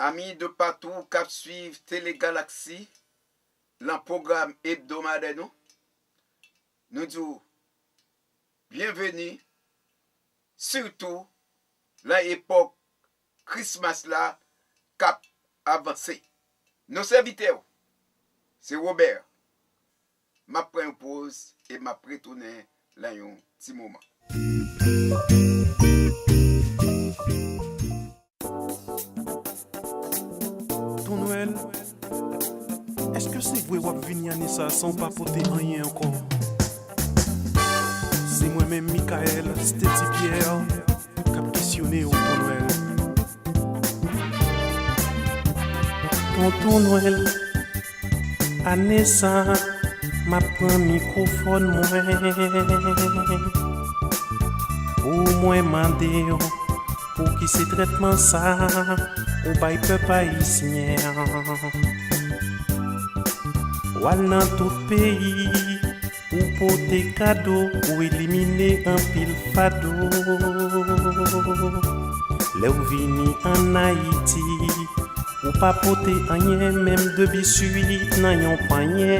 Amis de partout qui suivent Télégalaxie, le programme hebdomadaire, nous disons bienvenue, surtout l'époque Christmas là, cap avancé. Nos serviteurs, c'est Robert. Ma prends une pause et ma retourner là un petit moment. Ton Noël, est-ce que c'est vrai ou venir à ça sans pas porter rien encore? C'est moi-même Michael, c'était Pierre, qui a questionné au Ton Noël. Tonton Noël, année ça, m'a pris microphone moi. Ou moi mandé pour qui c'est traitement ça, ou bail peuple haïtien. Ou al dans tout pays, ou pour tes cadeaux, ou éliminer un pile fado. Là où vini en Haïti, ou pas poter rien, même de biscuits dans yon panier.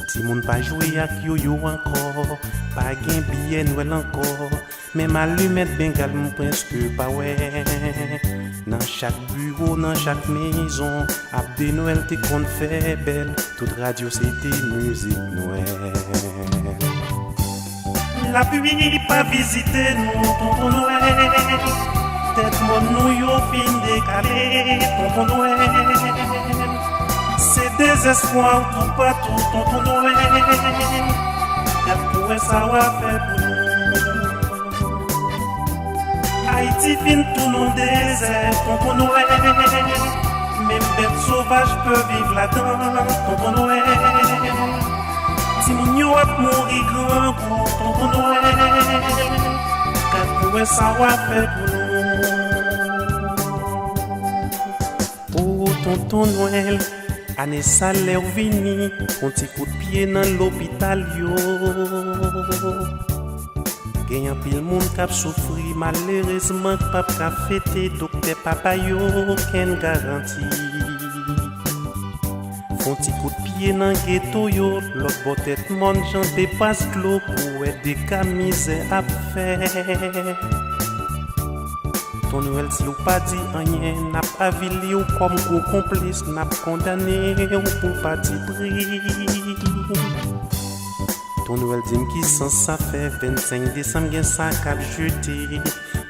Si moun pas joué avec yo encore, pas gain billet Noël encore, même allumette bengale moun presque pas ouais. Dans chaque bureau, dans chaque maison, ap de Noël te kon fait belle, toute radio c'était musique Noël. La pluie pas visiter nous, tonton Noël. Tête mon nou yo fin décalé, tonton Noël. C'est désespoir tout partout, tonton Noël. Elle pourrait savoir faire pour nous. Haïti fin tout non désert, tonton Noël. Même bêtes sauvages peuvent vivre là-dedans, tonton Noël. Si mon yo ap mourir grand goût, tonton Noël. Elle pourrait savoir faire pour nous. Oh, tonton Noël. Année salaire vini, on t'y coup de pied dans l'hôpital yo. Gagnant pile monde qui a souffri, malheureusement pas ka fêter, docteur papa yo ken garantie. Font t'y coup de pied dans ghetto yo, l'autre botet monde j'en dépasse clos pour être des camises à faire. Ton Noël si ou pas dit rien, n'a pas vilé ou comme gros complice, n'a condamné ou pour parti pris. Ton Noël dit qui sens ça fait 25 décembre gen ça cap jeté,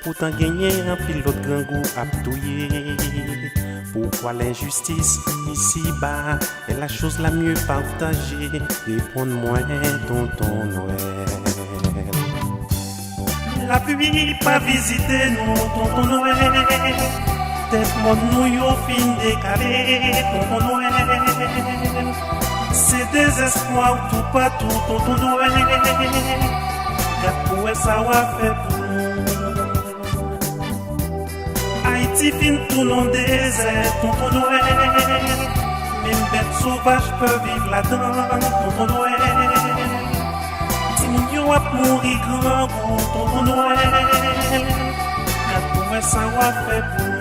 pourtant gagner un pilote grand goût abdouillé. Pourquoi l'injustice ici bas est la chose la mieux partagée? Réponds-moi tonton Noël. La pluie pas visiter nous, tonton Noël. Tête mon nou yo fin décalé, tonton Noël. C'est désespoir tout partout, tonton Noël. Qu'elle pourrait savoir faire pour nous. Haïti fin tout non désert, tonton Noël. Même bêtes sauvages peuvent vivre là-dedans, tonton Noël. Yo ap mourir grand goût, tonton Noël. Elle pourrait savoir faire pour nous.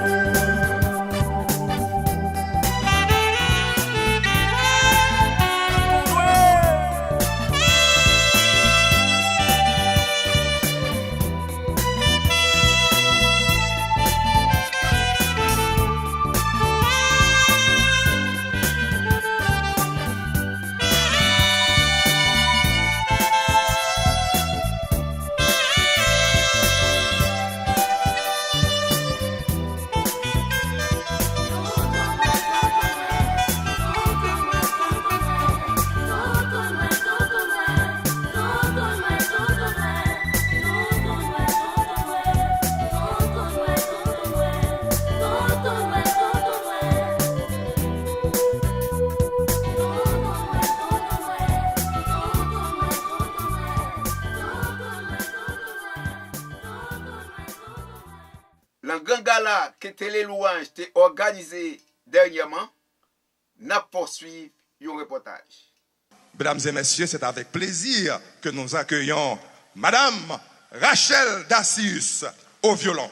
Le grand gala que Télé Louange a organisé dernièrement, n'a poursuivi un reportage. Mesdames et messieurs, c'est avec plaisir que nous accueillons Madame Rachel Dacius au violon.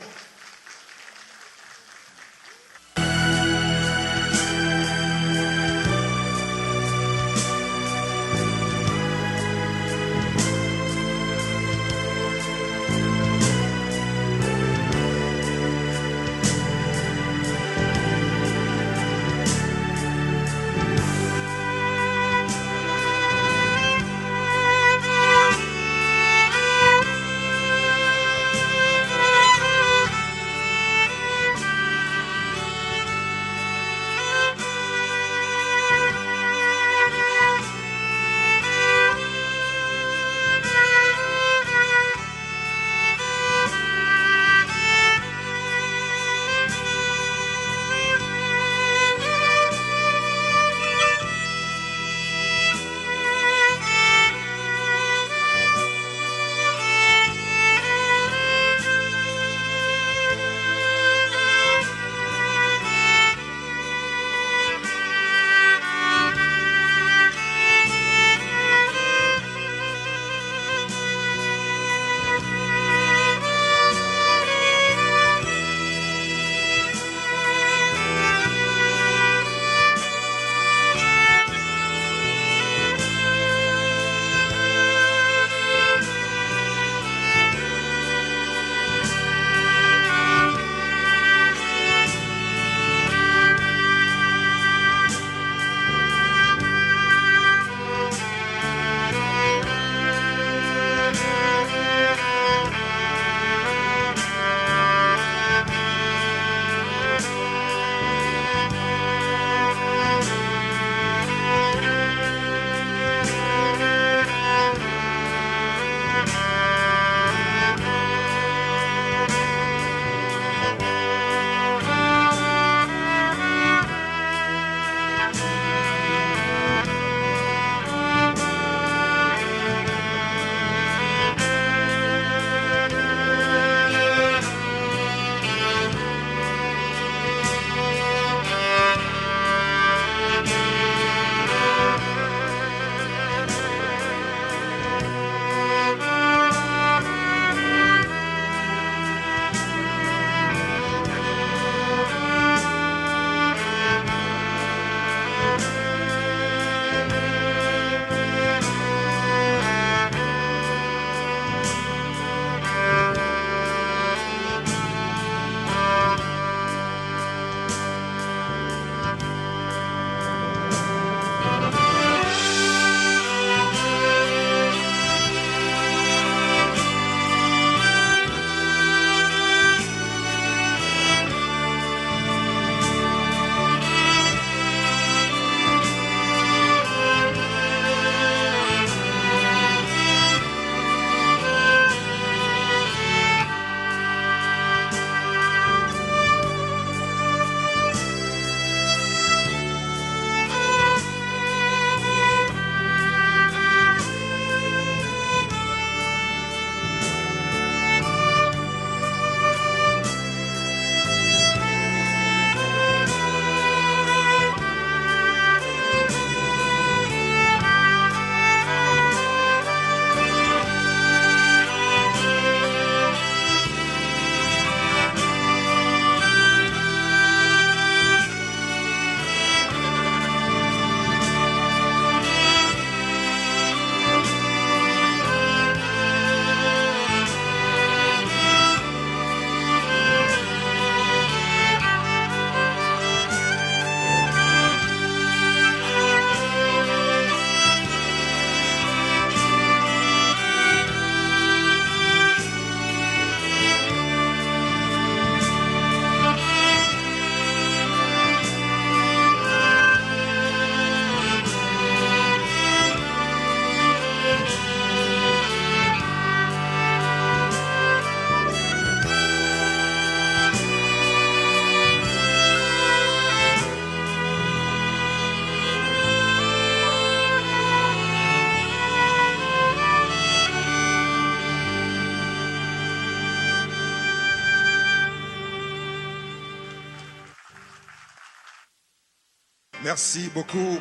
Merci beaucoup,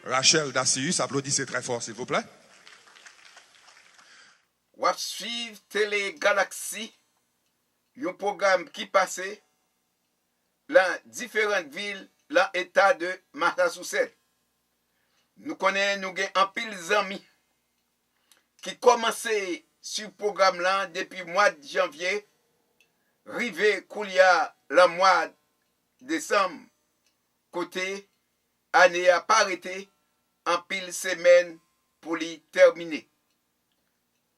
Rachel Dacius. Applaudissez très fort, s'il vous plaît. Wap suivre Télé Galaxy, un programme qui passait dans différentes villes, dans l'état de Massachusetts. Nous connaissons, nous avons un pile d'amis qui commençaient sur le programme là depuis le mois de janvier, rivé Koulia le mois de décembre, côté année à pas arrêté, en pile semaine pour les terminer.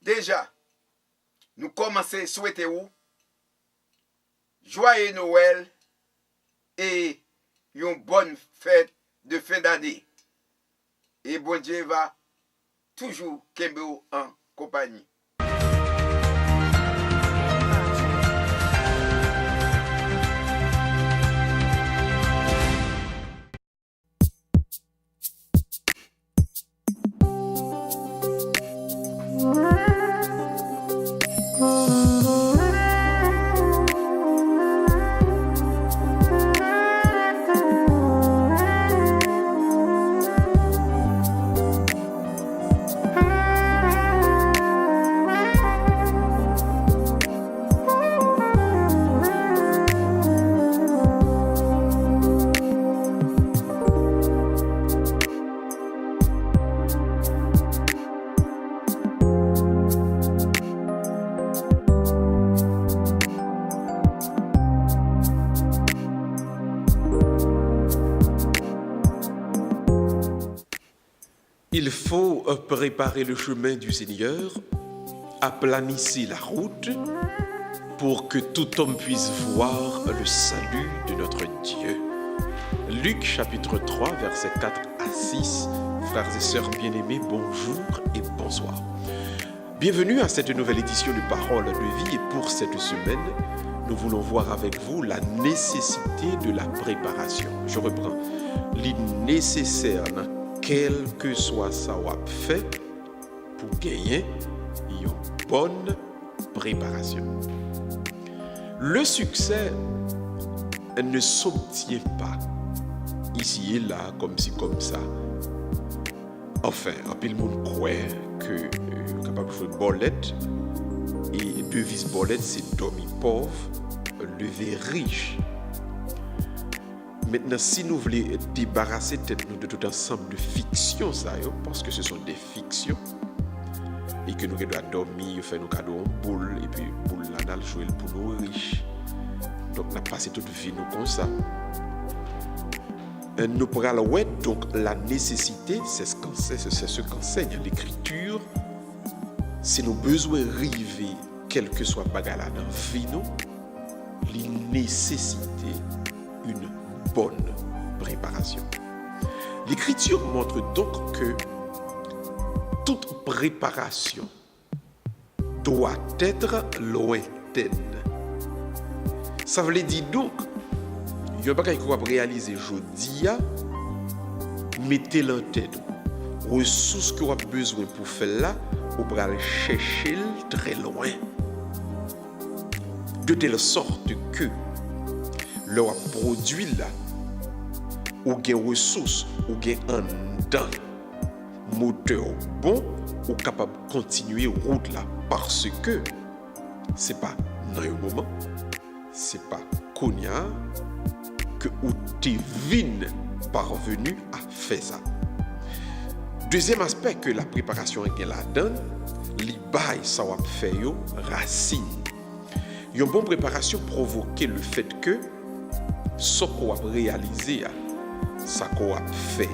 Déjà, nous commençons à souhaiter vous joyeux Noël et une bonne fête de fin d'année. Et bon Dieu va toujours Kembo en compagnie. Il faut préparer le chemin du Seigneur, aplanir la route pour que tout homme puisse voir le salut de notre Dieu. Luc chapitre 3, versets 4 à 6. Frères et sœurs bien-aimés, bonjour et bonsoir. Bienvenue à cette nouvelle édition de Parole de vie et pour cette semaine, nous voulons voir avec vous la nécessité de la préparation. Je reprends. Les nécessaires, quel que soit ça qu'on fait pour gagner une bonne préparation. Le succès ne s'obtient pas ici et là, comme ci, comme ça. Enfin, un peu le monde croit que capable de jouer bolette et devise bolette, c'est dormir pauvre, lever riche. Maintenant, si nous voulons débarrasser nous de tout ensemble de fictions, parce que ce sont des fictions, et que nous devons dormir, faire nos cadeaux en boule, et puis boule là, nous jouer pour nous riches. Donc, nous avons passé toute vie nous comme ça. Nous pourrons voir donc la nécessité, c'est ce qu'enseigne l'Écriture. Si nous avons besoin de river, quel que soit le bagage dans la vie, les nécessités une bonne préparation. L'Écriture montre donc que toute préparation doit être lointaine. Ça veut dire donc, il y a un bagage qu'on va réaliser aujourd'hui, mettez-le en tête. Ressources que vous avez besoin pour faire là, vous pouvez aller chercher très loin. De telle sorte que le produit là, ou des ressources, ou des un moteur bon, ou capable de continuer route là, parce que c'est pas dans un moment, c'est pas Konya que ou t'es parvenu à faire ça. Deuxième aspect que la préparation est la donne, li bail ça va faire yo racine. Une bonne préparation provoque le fait que ce qu'on a réalisé, ce qu'on a fait,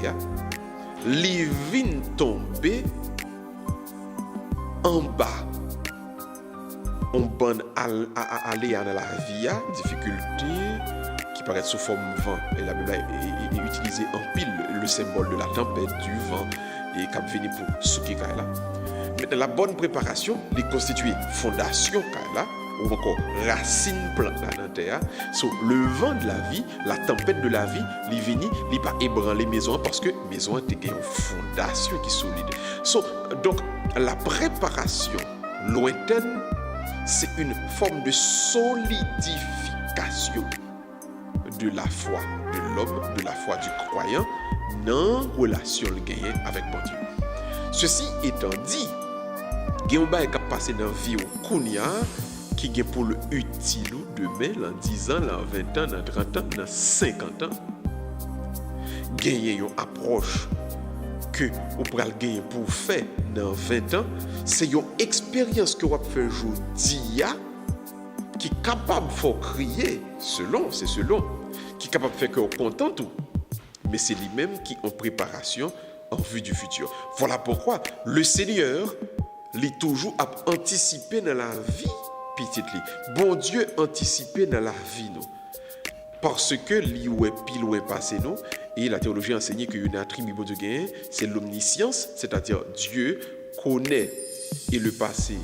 li vin tomber en bas. On bonne aller dans la vie, difficulté qui paraît sous forme vent et la Bible est utilisé en pile le symbole de la tempête, du vent et qui vient pour souquer là. Mais la bonne préparation, les constituer fondation là ou encore racine plante là dans terre. So, le vent de la vie, la tempête de la vie, il vient, il pas ébranler maison parce que maison a une fondation qui est solide. So, donc la préparation lointaine, c'est une forme de solidification de la foi de l'homme, de la foi du croyant, dans la relation le gagné avec bon Dieu. Ceci étant dit, il y a un bail qui a passé dans la vie au Kounia, qui est pour le utile demain, dans 10 ans, dans 20 ans, dans 30 ans, dans 50 ans. Gagner une approche que vous pouvez gagner pour faire dans 20 ans, c'est une expérience que vous faites aujourd'hui qui est capable de faire crier, c'est selon, qui est capable de faire que vous content tout. Mais c'est lui-même qui est en préparation en vue du futur. Voilà pourquoi le Seigneur est toujours à anticiper dans la vie, petite li. Bon Dieu anticipé dans la vie, nous. Parce que lui ou est pile ou est passé, nous. Et la théologie a enseigné que une attribut bon Dieu gagne, c'est l'omniscience, c'est-à-dire Dieu connaît et le passé,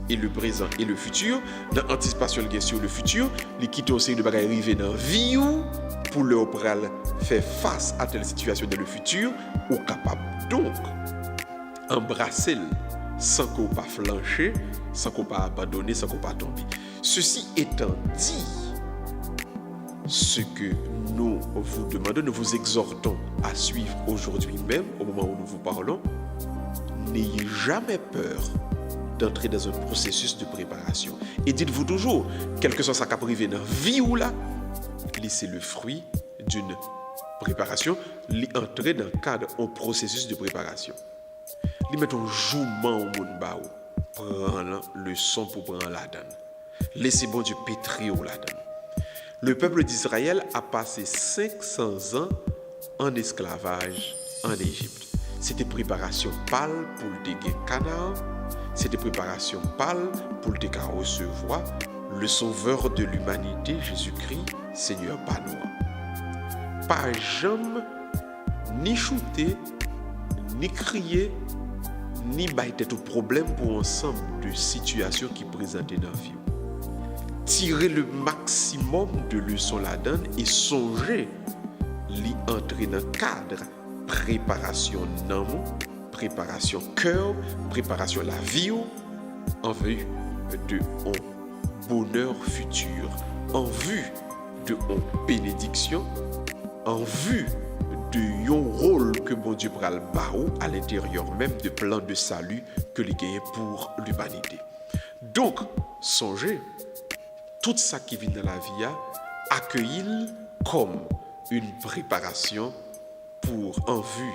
et le présent, et le futur. Dans l'anticipation sur le futur, il quitte aussi de bagages arriver dans la vie pour le faire face à telle situation dans le futur, ou capable donc embrasser sans qu'on pas flancher, sans qu'on pas abandonner, sans qu'on pas tomber. Ceci étant dit, ce que nous vous demandons, nous vous exhortons à suivre aujourd'hui même, au moment où nous vous parlons, n'ayez jamais peur d'entrer dans un processus de préparation. Et dites-vous toujours, quel que soit sa caprivé dans la vie ou là, c'est le fruit d'une préparation, entrer dans le cadre d'un processus de préparation. Li mettons jouement au monde bao, prend le son pour prendre la donne. Laissez bon Dieu pétrir la donne. Le peuple d'Israël a passé 500 ans en esclavage en Égypte. C'était préparation pâle pour le déguer Canaan. C'était préparation pâle pour le déguer recevoir le sauveur de l'humanité, Jésus-Christ, Seigneur Panois. Pas jamais ni shooter, ni crier, ni bailler tout problème pour ensemble de situations qui présentaient dans la vie. Tirer le maximum de leçons là-dedans et songer l'y entrer dans le cadre préparation non, préparation cœur, préparation la vie en vue de un bonheur futur, en vue de une bénédiction, en vue de un rôle que bon Dieu pral barou à l'intérieur même de plan de salut que les gagne pour l'humanité. Donc, songez tout ça qui vient dans la vie, accueillir comme une préparation pour en vue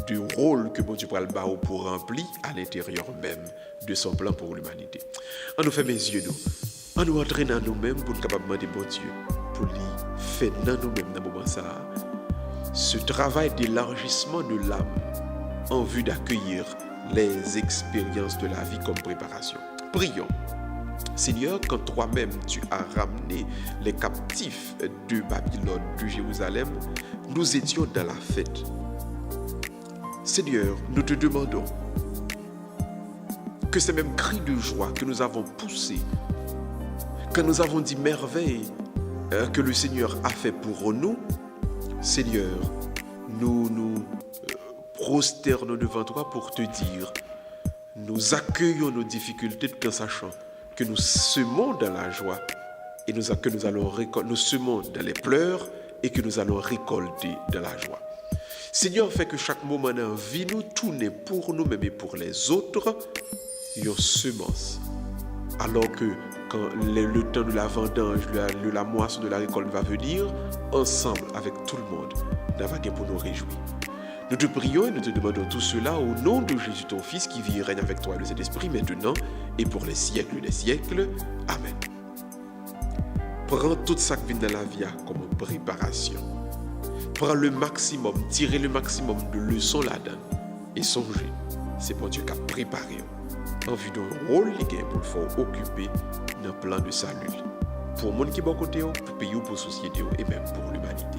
du rôle que bon Dieu pral barou pour remplir à l'intérieur même de son plan pour l'humanité. On nous fait mes yeux nous. On nous entraîne dans nous-mêmes pour nous capables de demander bon Dieu pour lui faire dans nous-mêmes dans le moment ça. Ce travail d'élargissement de l'âme en vue d'accueillir les expériences de la vie comme préparation. Prions. Seigneur, quand toi-même tu as ramené les captifs de Babylone, de Jérusalem, nous étions dans la fête. Seigneur, nous te demandons que ces mêmes cris de joie que nous avons poussés, que nous avons dit merveille que le Seigneur a fait pour nous, Seigneur, nous nous prosternons devant toi pour te dire, nous accueillons nos difficultés tout en sachant que nous semons dans la joie et nous semons dans les pleurs et que nous allons récolter dans la joie. Seigneur, fait que chaque moment dans la vie nous tourne pour nous-mêmes et pour les autres une semence. Alors que quand le temps de la vendange, la moisson de la récolte va venir, ensemble avec tout le monde, nous avons pour nous réjouir. Nous te prions et nous te demandons tout cela au nom de Jésus ton Fils qui vit et règne avec toi le Saint-Esprit maintenant et pour les siècles des siècles. Amen. Prends tout ça qui vient dans la vie comme préparation. Prends le maximum, tirez le maximum de leçons là-dedans et songez, c'est pour Dieu qui a préparé en vue d'un rôle pour le faire occuper dans le plan de salut. Pour le monde qui est bon côté, pour le pays, pour la société et même pour l'humanité.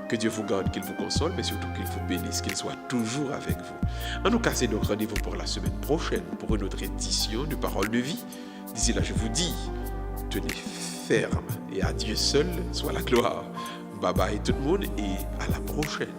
Que Dieu vous garde, qu'il vous console, mais surtout qu'il vous bénisse, qu'il soit toujours avec vous. En nous casser donc rendez-vous pour la semaine prochaine pour une autre édition de Parole de vie. D'ici là, je vous dis, tenez ferme et à Dieu seul soit la gloire. Bye bye tout le monde et à la prochaine.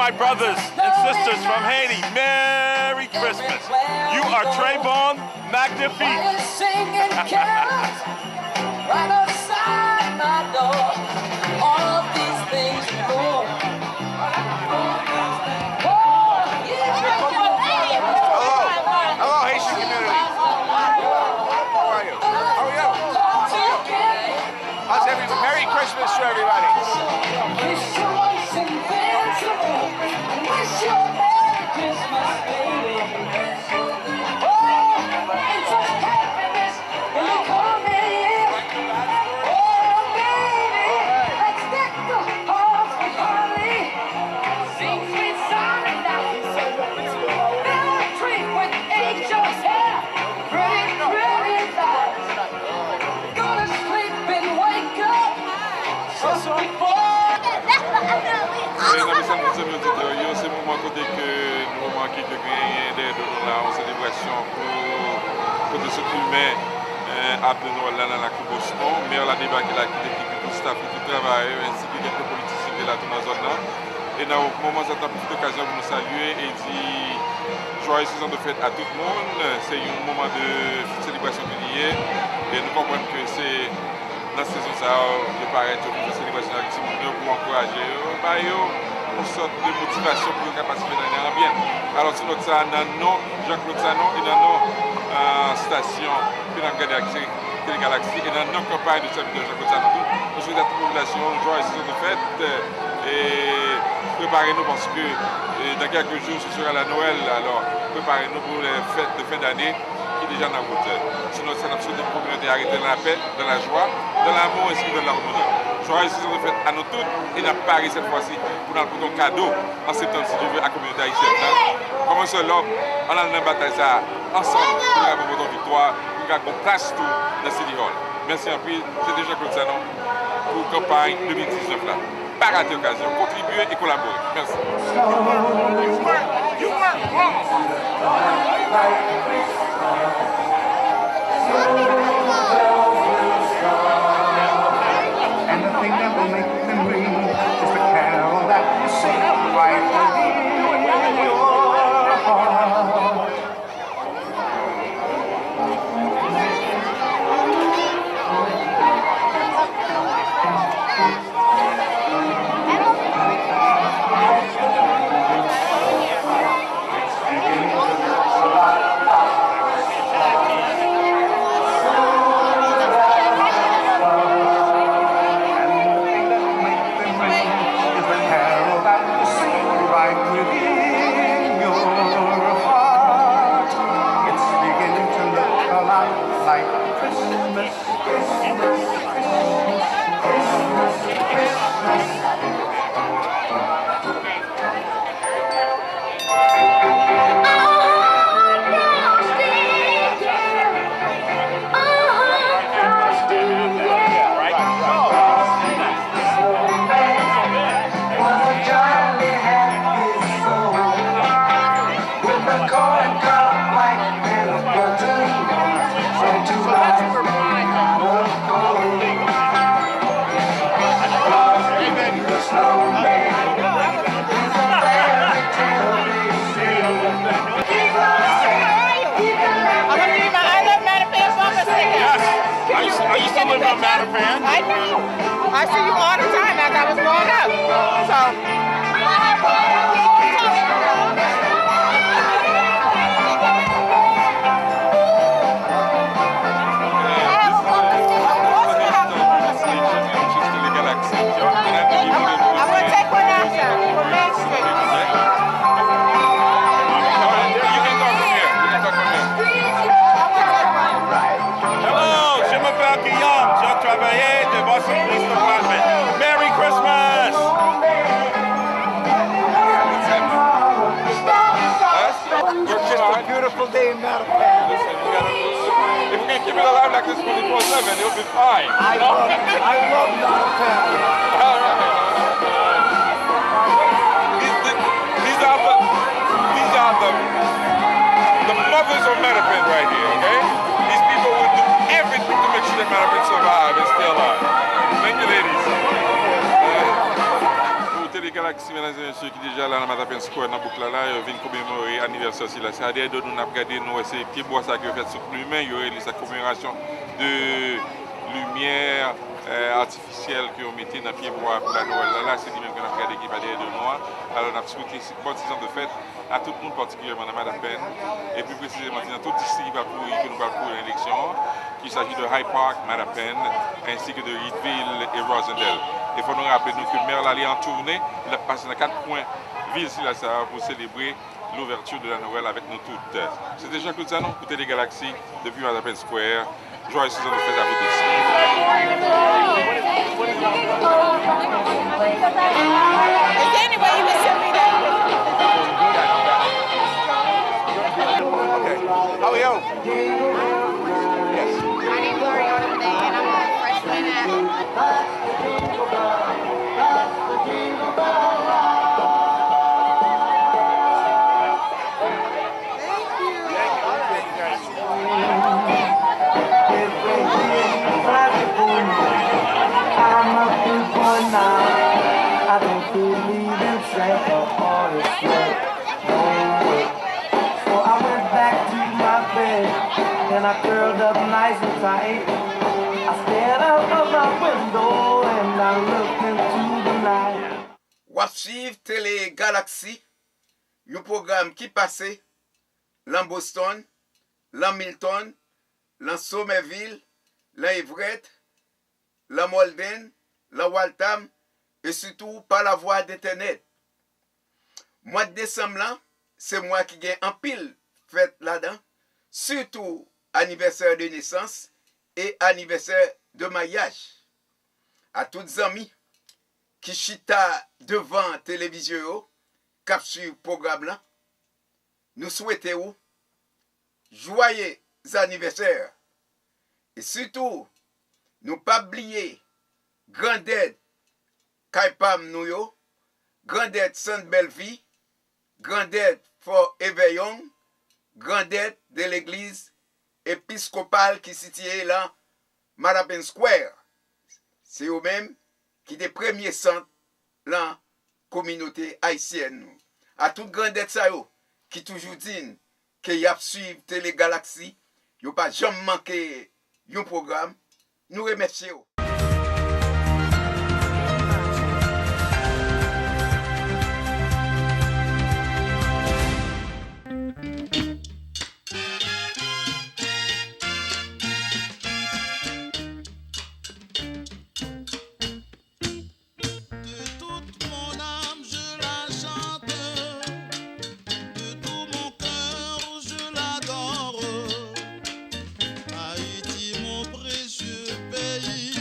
my brothers and sisters from Haiti, Merry Christmas. You are Trayvon Magnifique. Singing carols right outside my door. All of these things go. Hello, Haitian community. How are you? How are you? How's everybody? Merry Christmas to everybody. Wish you was invincible. Wish you a Merry Christmas, baby. Oh, and such happiness when you come in. Oh, baby, let's deck the halls with holly. Sing sweet songs now. Fill a tree with angels' hair. Pretty, pretty lights. Go to sleep and wake up just before. C'est le moment côté que nous remarquons que gagner des dollars en célébration pour de ce culmin à Noël là dans la Coupe Boston, mais on a débarqué là avec l'équipe tout staff et tout travail ainsi que quelques politiciens de la zone là. Et dans le moment ça a une petite occasion pour nous saluer et dire joyeux saison de fête à tout le monde. C'est un moment de célébration de lié et nous comprenons que c'est dans cette saison ça de paraître une célébration avec tout le monde pour encourager une sorte de motivation pour nous participer dans l'ambiance. Alors sur notre ça dans Jean-Claude Sanon et dans nos stations puis dans Télé Galaxie et dans nos campagnes de service de Jean-Claude Sanon. Nous souhaitons à toute la population une joyeuse saison de fête et préparez-nous parce que dans quelques jours ce sera la Noël, alors préparez-nous pour les fêtes de fin d'année qui est déjà dans la route. Sinon, c'est l'absolu de communauté arrêtée dans la paix, dans la joie, dans l'amour ainsi que dans l'harmonie. Joyeuse saison de fête à nous toutes et dans Paris cette fois-ci pour nous apporter un cadeau en septembre si Dieu veut à la communauté haïtienne. Comme un seul homme, on a une bataille ça ensemble pour avoir notre victoire, pour qu'on place tout dans City Hall. Merci en plus, c'est déjà Claude Sanon pour la campagne 2019 là. Pas rater l'occasion, contribuer et collaborer. Merci. You weren't wrong. And the thing that will make them ring is the carol that you sing right in your heart. I see you all the time as I was growing up. I'm going to take one out there from Main Street. You can talk from here. Hello, je m'appelle Guillaume. Je travaillais de Boston Police Department. Merry Christmas! It's just a beautiful day in Mattapan. If we can keep it alive like this 24/7, it'll be fine. I love Mattapan. All right. These are the mothers of Mattapan right here, okay? These people will do everything to make sure that Mattapan survive and stay alive. Thank you, ladies. Pour Télé Galaxy, mesdames et messieurs, qui déjà là dans Matapen Square, dans boucle là, vient commémorer l'anniversaire. C'est à dire de nous regarder nous c'est petit bois ça qui fait sur l'humain, il y aurait sa commémoration de lumière artificielle que on mettait dans pied bois pour la Noël. Là, c'est lui-même qu'on a regardé qui va derrière de nous. Alors on a souhaité bonne saison de fête à tout le monde, particulièrement dans Matapen, et plus précisément dans tout district que nous parcourons l'élection, qu'il s'agit de High Park, Matapen, ainsi que de Reedville et Rosendale. Il faut nous rappeler que le maire allait en tournée, il a passé dans 4 points ville sur la Sahara pour célébrer l'ouverture de la Noël avec nous toutes. C'était Jean-Claude Zanon pour Télé Galaxy depuis Matapen Square. Joyeuse saison de fête à vous tous. Is there any way you can send me that? Oh, yo. My name's Ariana Day, and I'm a freshman at I'm a big boy now. I don't believe in Santa or his sleigh. No way. So I went back to my bed and I curled up nice and tight. I stared out of my window and I looked into the night. Wap suiv Télé Galaxy, yon programme qui passait dans Boston, dans Milton, dans Somerville, dans Everett, dans Malden, dans Waltham et surtout par la voie d'internet. Mois de décembre là, c'est moi qui gagne en pile fête là-dedans, surtout anniversaire de naissance et anniversaire de mariage. À toutes amis qui chita devant télévision, cap sur programme là, nous souhaitons joyeux anniversaire. Et surtout, nous pas oublier Grandette Kaipam nous yo, Grandette Sainte Belleville, Grandette Forever Young, Grandette de l'église épiscopale qui située là, Matapen Square. C'est eux-mêmes qui des premiers centres la communauté haïtienne. À toute Grandette ça yo, qui toujours dit que y a suivre Télé Galaxy, yo pas jamais manqué un programme. Nous remercions. Haïti, mon précieux pays.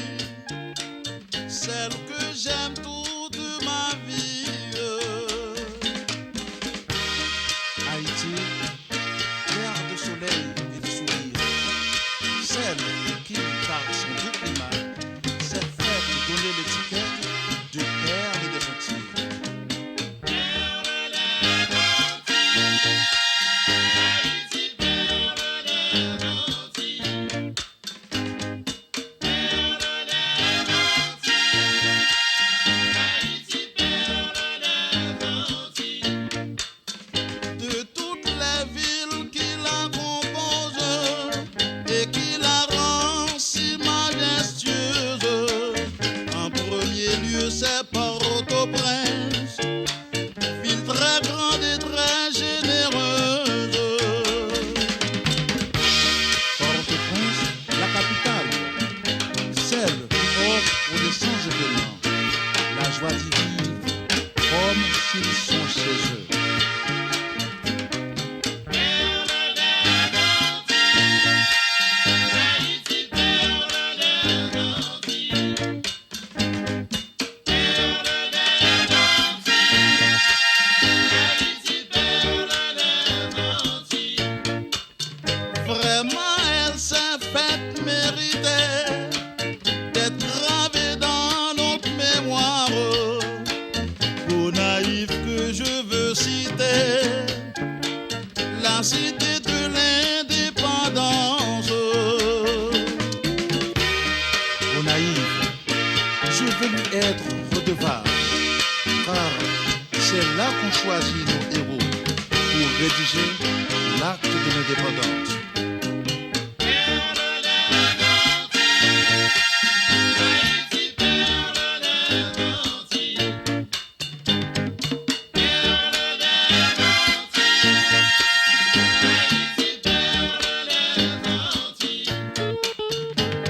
là qu'on choisit nos héros pour rédiger l'acte de l'indépendance.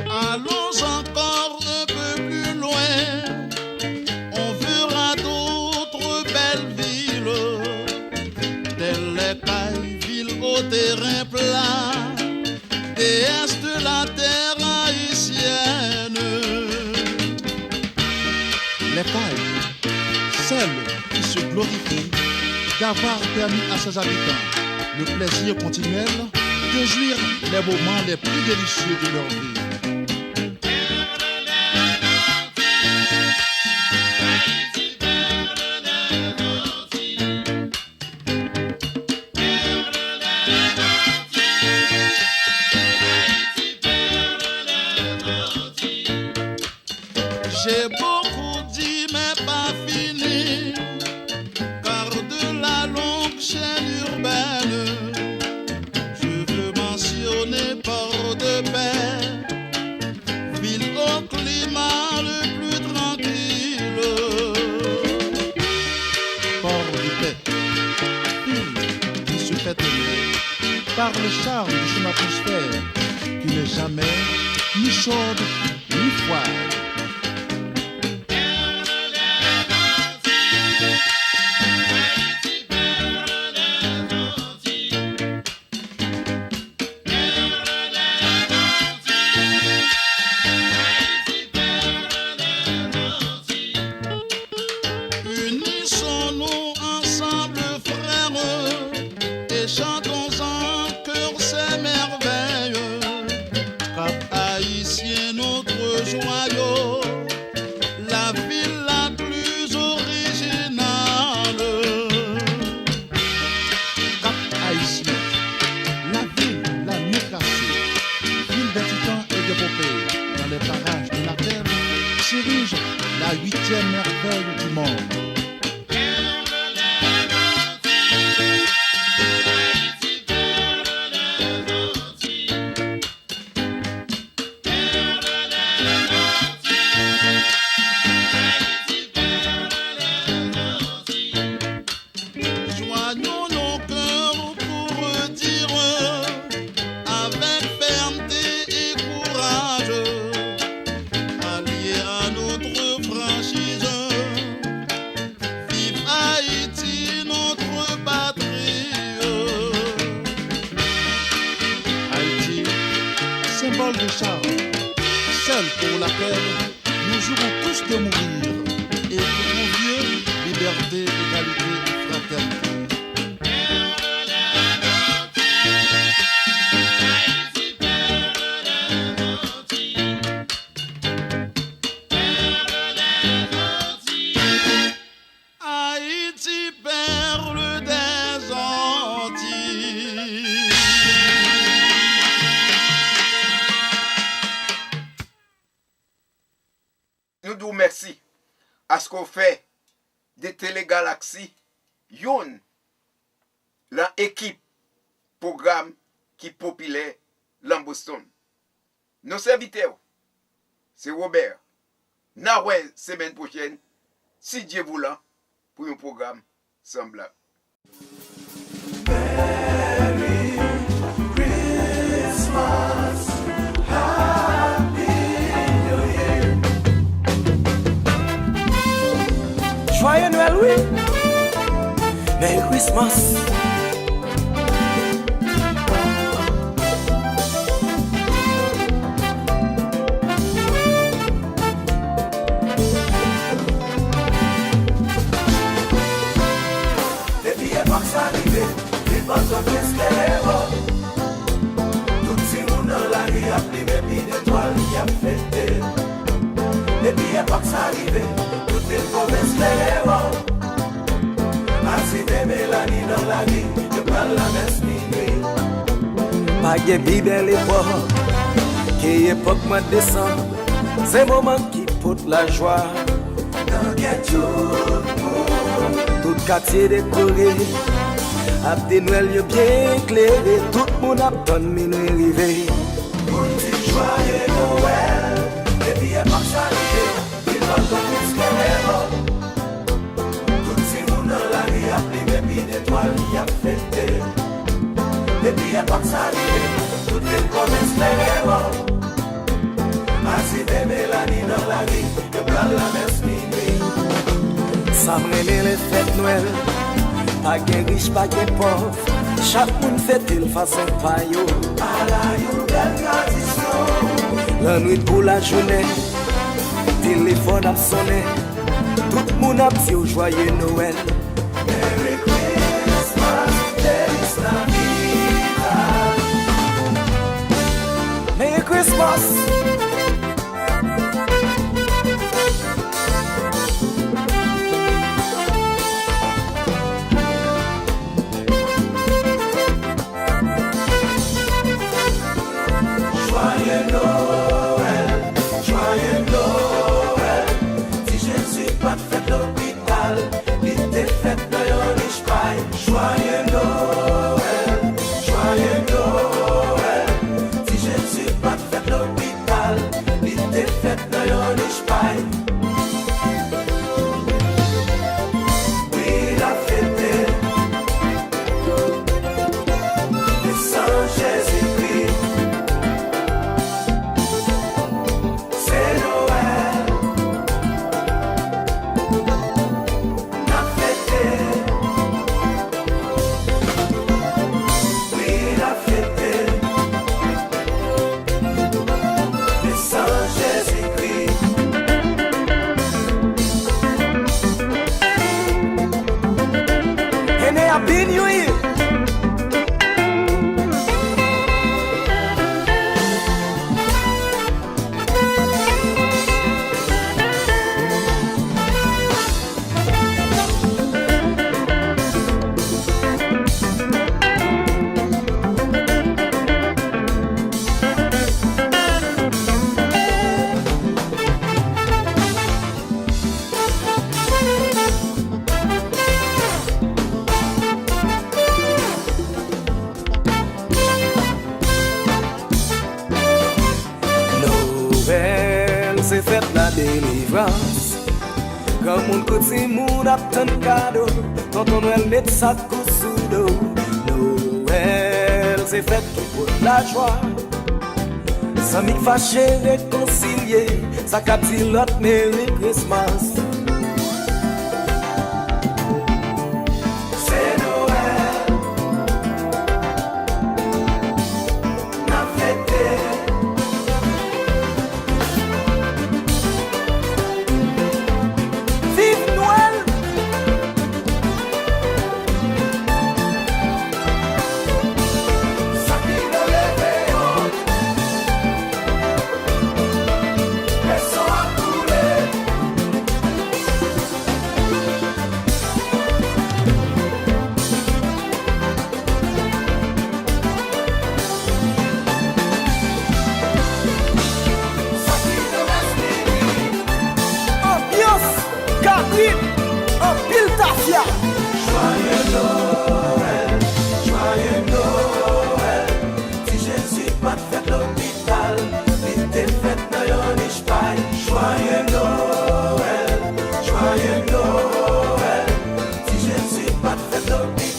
Allons encore un peu plus loin, on verra d'autres belles villes, telles les cailles, villes au terrain plat, déesses de la terre haïtienne. Les cailles, celles qui se glorifient d'avoir permis à ses habitants le plaisir continuel de jouir les moments les plus délicieux de leur vie. J'ai beaucoup dit mais pas fini, car de la longue chaîne urbaine, je veux mentionner Port-de-Paix, ville au climat le plus tranquille. Port-de-Paix, ville qui se fait aimer par le charme de son atmosphère, qui n'est jamais ni chaude ni froide. Unissons-nous ensemble, frères, et chantons en chœur ces merveilles, car haïtien notre joyau, la ville la plus originale. Cap haïtien, la ville la mieux classée, ville des titans et d'épopées, dans les parages de laquelle s'érige la 8e merveille du monde. Joignons nos cœurs pour dire avec fermeté et courage, alliés à notre franchise, vive Haïti, notre patrie. Haïti, symbole de charme, celle pour laquelle nous jurons tous de mourir, et pour nos vieux, liberté, égalité et fraternité. Haïti, perle des Antilles. Nous disons merci à ce qu'on fait de Télégalaxie, yon, l'équipe programme qui populaire dans Boston. Nos serviteurs, c'est Robert. Nawè semaine prochaine, si Dieu voulant, pour un programme semblable. Joyeux Noël, oui. Merry Christmas. Depuis époque arrivé, les bateaux pesquèrent. Tout si monde dans la rue a pris mes pieds d'étoiles, y a fêté. Depuis époque arrivé, toutes les promesses claires. Ainsi de Mélanie dans la vie, je parle la messe minuit. Pas de Bible à l'époque, qui époque m'a descend. C'est moment qui porte la joie. Dans quel jour, Tout quartier décoré. A des Noël yo bien éclairé, tout le monde a donné minuit arrivé. Pour petit joyeux Noël, et puis il pas charité, il va donner ce qu'elle est. Tout ces monde dans la rue a pris mes billes d'étoiles, il a fêté. Et puis il pas charité, tout les commerces les Assis des Mélanie dans la rue, je prends la messe minuit. Ça me remet les fêtes Noël. Pas de riche, pas de pauvre. Chaque monde fait il façon paillot. À la une belle tradition. La nuit pour la journée, téléphone a sonné. Tout le monde a dit au joyeux Noël. Merry Christmas, Feliz Navidad. Merry Christmas. C'est fait la délivrance. Comme on côté moun a tant cadeau. Quand on Noël met sa coupe sous dos. Noël c'est fait pour la joie. Sans m'y fâcher, réconcilier. Ça capte l'autre Merry Christmas. Si je ne suis pas fait l'hôpital.